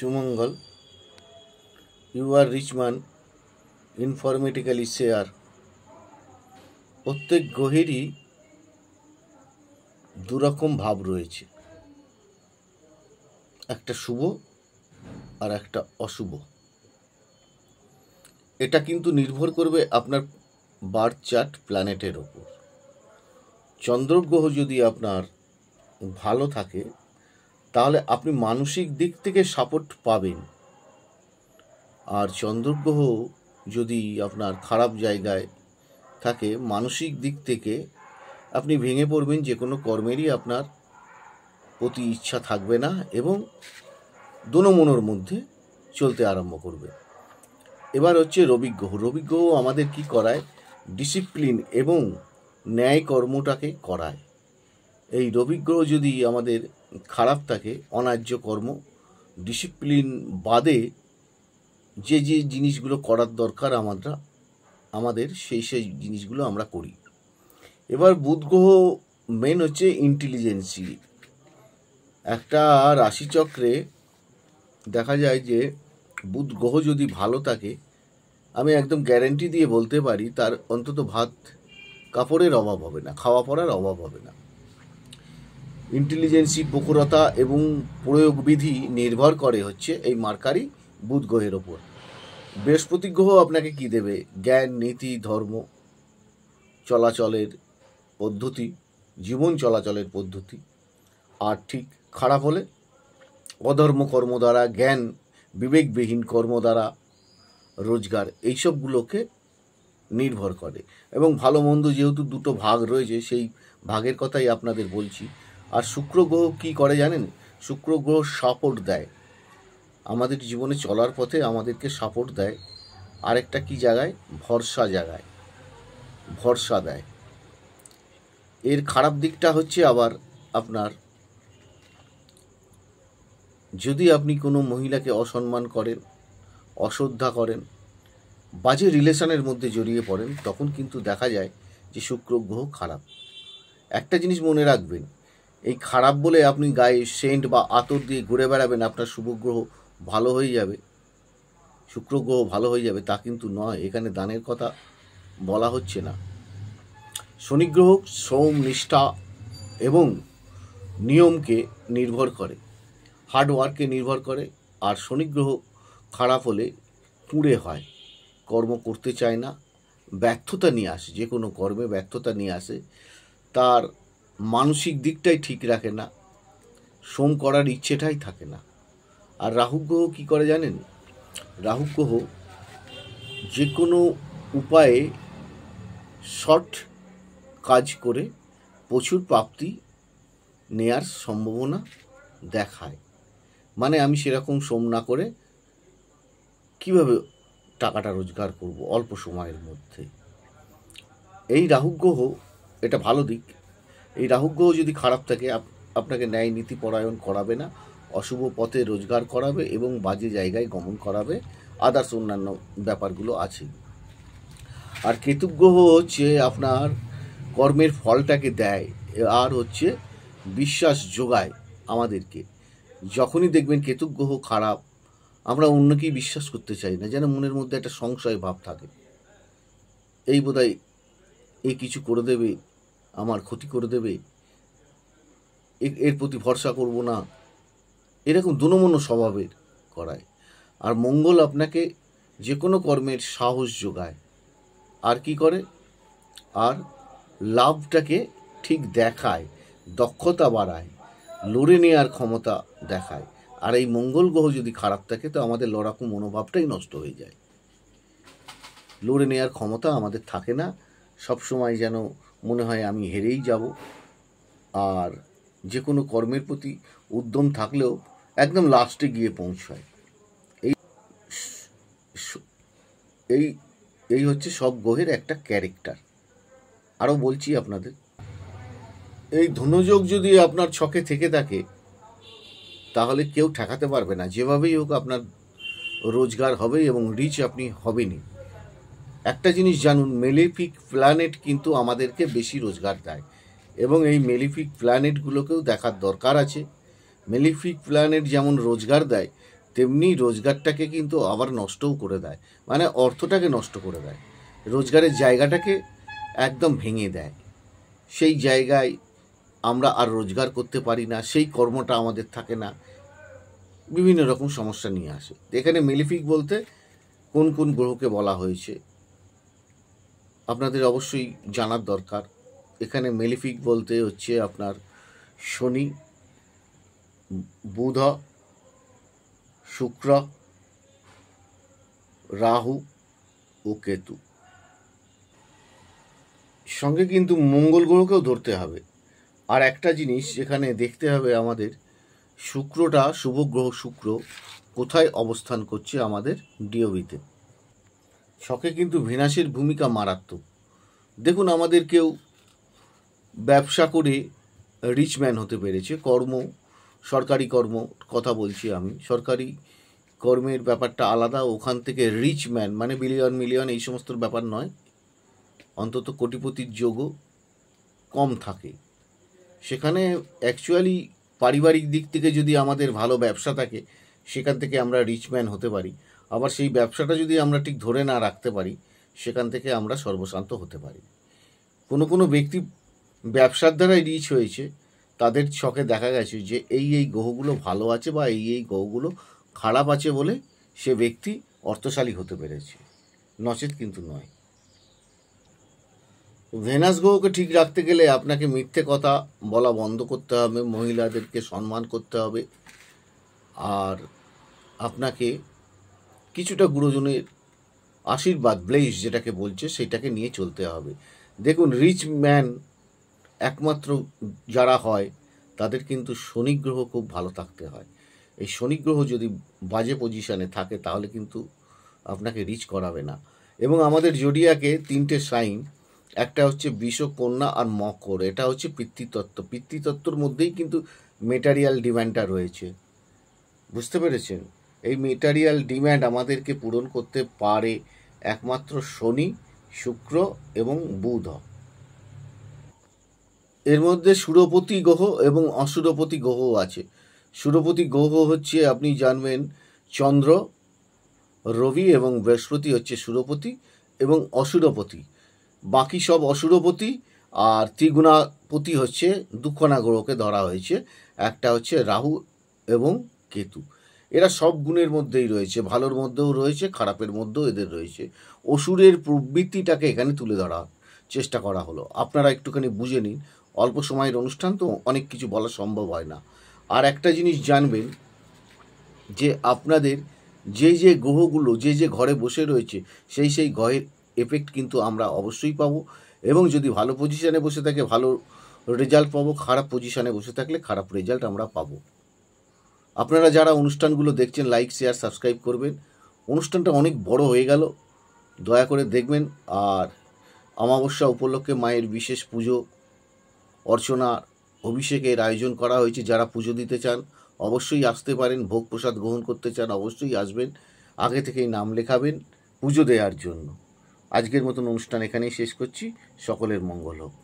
Sumangal, you are rich man, informatically share. প্রত্যেক গ্রহেরই দুরকম ভাব রয়েছে, একটা শুভ আর একটা অশুভ। এটা কিন্তু নির্ভর করবে আপনার বার্থ চার্ট প্ল্যানেটের ওপর। চন্দ্রগ্রহ যদি আপনার ভালো থাকে তাহলে আপনি মানসিক দিক থেকে সাপোর্ট পাবেন, আর চন্দ্রগ্রহ যদি আপনার খারাপ জায়গায় থাকে মানসিক দিক থেকে আপনি ভেঙে পড়বেন, যে কোনো কর্মেরই আপনার প্রতি ইচ্ছা থাকবে না এবং দোনমনোর মধ্যে চলতে আরম্ভ করবে। এবার হচ্ছে রবিগ্রহ। রবিগ্রহ আমাদের কি করায়? ডিসিপ্লিন এবং ন্যায় কর্মটাকে করায়। এই রবিগ্রহ যদি আমাদের খারাপ থাকে, অন্যায্য কর্ম, ডিসিপ্লিন বাদে যে যে জিনিসগুলো করার দরকার আমাদের সেই জিনিসগুলো আমরা করি। এবার বুধ গ্রহ মেন হচ্ছে ইন্টেলিজেন্সি। একটা রাশিচক্রে দেখা যায় যে বুধ গ্রহ যদি ভালো থাকে, আমি একদম গ্যারেন্টি দিয়ে বলতে পারি তার অন্তত ভাত কাপড়ের অভাব হবে না, খাওয়া পড়ার অভাব হবে না। ইন্টেলিজেন্সি, প্রখরতা এবং প্রয়োগবিধি নির্ভর করে হচ্ছে এই মার্কারি বুধ গ্রহের ওপর। বৃহস্পতি গ্রহ আপনাকে কি দেবে? জ্ঞান, নীতি, ধর্ম, চলাচলের পদ্ধতি, জীবন চলাচলের পদ্ধতি। আর ঠিক খারাপ হলে অধর্ম কর্ম দ্বারা, জ্ঞান বিবেকবিহীন কর্ম দ্বারা রোজগার, এইসবগুলোকে নির্ভর করে। এবং ভালো মন্দ যেহেতু দুটো ভাগ রয়েছে, সেই ভাগের কথাই আপনাদের বলছি। আর শুক্র গ্রহ কী করে জানেন? শুক্র গ্রহ সাপোর্ট দেয় আমাদের জীবনে চলার পথে, আমাদেরকে সাপোর্ট দেয় আরেকটা কি জায়গায়? ভরসা জায়গায় ভরসা দেয়। এর খারাপ দিকটা হচ্ছে আবার আপনার, যদি আপনি কোনো মহিলাকে অসম্মান করেন, অশ্রদ্ধা করেন, বাজে রিলেশনের মধ্যে জড়িয়ে পড়েন, তখন কিন্তু দেখা যায় যে শুক্র গ্রহ খারাপ। একটা জিনিস মনে রাখবেন, এই খারাপ বলে আপনি গায়ে সেন্ট বা আতর দিয়ে ঘুরে বেড়াবেন আপনার শুভ গ্রহ ভালো হয়ে যাবে, শুক্র গ্রহ ভালো হয়ে যাবে, তা কিন্তু নয়। এখানে দানের কথা বলা হচ্ছে না। শনি গ্রহ শ্রম, নিষ্ঠা এবং নিয়মকে নির্ভর করে, হার্ডওয়ার্ককে নির্ভর করে। আর শনি গ্রহ খারাপ হলে পুড়ে হয়, কর্ম করতে চায় না, ব্যর্থতা নিয়ে আসে, যে কোনো কর্মে ব্যর্থতা নিয়ে আসে, তার মানসিক দিকটাই ঠিক রাখে না, শ্রম করার ইচ্ছেটাই থাকে না। আর রাহু গ্রহ কী করে জানেন? রাহু গ্রহ যে কোনো উপায়ে শর্ট কাজ করে প্রচুর প্রাপ্তি নেয়ার সম্ভাবনা দেখায়। মানে আমি সেরকম শ্রম না করে কীভাবে টাকাটা রোজগার করব অল্প সময়ের মধ্যে। এই রাহু গ্রহ, এটা ভালো দিক। এই রাহু গ্রহ যদি খারাপ থাকে আপনাকে ন্যায় নীতি পরায়ণ করাবে না, অশুভ পথে রোজগার করাবে এবং বাজে জায়গায় গমন করাবে, আদার্স অন্যান্য ব্যাপারগুলো আছে। আর কেতু গ্রহ হচ্ছে আপনার কর্মের ফলটাকে দেয়, আর হচ্ছে বিশ্বাস যোগায় আমাদেরকে। যখনই দেখবেন কেতু গ্রহ খারাপ, আমরা অন্যকেই বিশ্বাস করতে চাই না, যেন মনের মধ্যে একটা সংশয় ভাব থাকে, এই বোধহয় এই কিছু করে দেবে, আমার ক্ষতি করে দেবে, এর প্রতি ভরসা করব না, এরকম দোনমনো স্বভাবের করায়। আর মঙ্গল আপনাকে যে কোনো কর্মের সাহস যোগায়। আর কি করে? আর লাভটাকে ঠিক দেখায়, দক্ষতা বাড়ায়, লড়ে নেওয়ার ক্ষমতা দেখায়। আর এই মঙ্গল গ্রহ যদি খারাপ থাকে তো আমাদের লড়াকু মনোভাবটাই নষ্ট হয়ে যায়, লড়ে নেওয়ার ক্ষমতা আমাদের থাকে না, সবসময় যেন মনে হয় আমি হেরেই যাব। আর যে কোনো কর্মের প্রতি উদ্যম থাকলেও একদম লাস্টে গিয়ে পৌঁছায়। এই এই হচ্ছে সব গ্রহের একটা ক্যারেক্টার। আরও বলছি আপনাদের, এই ধনুযোগ যদি আপনার ছকে থেকে থাকে তাহলে কেউ ঠেকাতে পারবে না, যেভাবেই হোক আপনার রোজগার হবে এবং রিচ আপনি হবেনই। একটা জিনিস জানুন, মেলিফিক প্ল্যানেট কিন্তু আমাদেরকে বেশি রোজগার দেয় এবং এই মেলিফিক প্ল্যানেটগুলোকেও দেখার দরকার আছে। মেলিফিক প্ল্যানেট যেমন রোজগার দেয়, তেমনি রোজগারটাকে কিন্তু আবার নষ্টও করে দেয়, মানে অর্থটাকে নষ্ট করে দেয়, রোজগারের জায়গাটাকে একদম ভেঙে দেয়। সেই জায়গায় আমরা আর রোজগার করতে পারি না, সেই কর্মটা আমাদের থাকে না, বিভিন্ন রকম সমস্যা নিয়ে আসে। এখানে মেলিফিক বলতে কোন কোন গ্রহকে বলা হয়েছে আপনাদের অবশ্যই জানার দরকার। এখানে মেলিফিক বলতে হচ্ছে আপনার শনি, বুধ, শুক্র, রাহু ও কেতু। সঙ্গে কিন্তু মঙ্গল গ্রহকেও ধরতে হবে। আর একটা জিনিস যেখানে দেখতে হবে আমাদের, শুক্রটা, শুভ গ্রহ শুক্র কোথায় অবস্থান করছে আমাদের ডিওবিতে। ছকে কিন্তু ভেনাসের ভূমিকা মারাত্মক। দেখুন, আমাদের কেউ ব্যবসা করে রিচ ম্যান হতে পেরেছে, সরকারি কর্ম কথা বলছি আমি, সরকারি কর্মের ব্যাপারটা আলাদা, ওখান থেকে রিচ ম্যান মানে মিলিয়ন এই সমস্ত ব্যাপার নয়, অন্তত কোটিপতির যোগও কম থাকে। সেখানে অ্যাকচুয়ালি পারিবারিক দিক থেকে যদি আমাদের ভালো ব্যবসা থাকে, সেখান থেকে আমরা রিচ ম্যান হতে পারি। আবার সেই ব্যবসাটা যদি আমরা ঠিক ধরে না রাখতে পারি, সেখান থেকে আমরা সর্বশান্ত হতে পারি। কোনো কোনো ব্যক্তি ব্যবসার দ্বারাই রিচ হয়েছে, তাদের ছকে দেখা গেছে যে এই গ্রহগুলো ভালো আছে বা এই গ্রহগুলো খারাপ আছে বলে সে ব্যক্তি অর্থশালী হতে পেরেছে, নচেত কিন্তু নয়। ভেনাস গ্রহকে ঠিক রাখতে গেলে আপনাকে মিথ্যে কথা বলা বন্ধ করতে হবে, মহিলাদেরকে সম্মান করতে হবে, আর আপনাকে কিছুটা গুরুজনের আশীর্বাদ, ব্লেস যেটাকে বলছে, সেটাকে নিয়ে চলতে হবে। দেখুন, রিচ ম্যান একমাত্র যারা হয় তাদের কিন্তু শনি গ্রহ খুব ভালো থাকতে হয়। এই শনি গ্রহ যদি বাজে পজিশানে থাকে তাহলে কিন্তু আপনাকে রিচ করাবে না। এবং আমাদের জোডিয়াকে 3টে সাইন, একটা হচ্ছে বৃষ, কন্যা আর মকর, এটা হচ্ছে পিতৃতত্ত্ব। পিতৃতত্ত্বর মধ্যেই কিন্তু মেটারিয়াল ডিম্যান্ডটা রয়েছে, বুঝতে পেরেছেন? এই মেটারিয়াল ডিম্যান্ড আমাদেরকে পূরণ করতে পারে একমাত্র শনি, শুক্র এবং বুধ। এর মধ্যে সুরপতি গ্রহ এবং অসুরপতি গ্রহও আছে। সুরপতি গ্রহ হচ্ছে, আপনি জানবেন, চন্দ্র, রবি এবং বৃহস্পতি হচ্ছে সুরপতি এবং অসুরপতি। বাকি সব অসুরপতি, আর ত্রিগুণাপতি হচ্ছে দুখানা গ্রহকে ধরা হয়েছে, একটা হচ্ছে রাহু এবং কেতু। এরা সব গুণের মধ্যেই রয়েছে, ভালোর মধ্যেও রয়েছে, খারাপের মধ্যেও এদের রয়েছে। অসুরের প্রবৃত্তিটাকে এখানে তুলে ধরার চেষ্টা করা হলো। আপনারা একটুখানি বুঝে নিন, অল্প সময়ের অনুষ্ঠান তো অনেক কিছু বলা সম্ভব হয় না। আর একটা জিনিস জানবেন যে আপনাদের যে গ্রহগুলো যে ঘরে বসে রয়েছে, সেই গ্রহের এফেক্ট কিন্তু আমরা অবশ্যই পাবো। এবং যদি ভালো পজিশানে বসে থাকে ভালো রেজাল্ট পাবো, খারাপ পজিশানে বসে থাকলে খারাপ রেজাল্ট আমরা পাবো। আপনারা যারা অনুষ্ঠানগুলো দেখছেন, লাইক, শেয়ার, সাবস্ক্রাইব করবেন। অনুষ্ঠানটা অনেক বড় হয়ে গেল, দয়া করে দেখবেন। আর অমাবস্যা উপলক্ষে মায়ের বিশেষ পুজো অর্চনা, অভিষেকের আয়োজন করা হয়েছে। যারা পুজো দিতে চান অবশ্যই আসতে পারেন, ভোগ প্রসাদ গ্রহণ করতে চান অবশ্যই আসবেন, আগে থেকেই নাম লেখাবেন পুজো দেওয়ার জন্য। আজকের মতন অনুষ্ঠান এখানেই শেষ করছি। সকলের মঙ্গল হোক।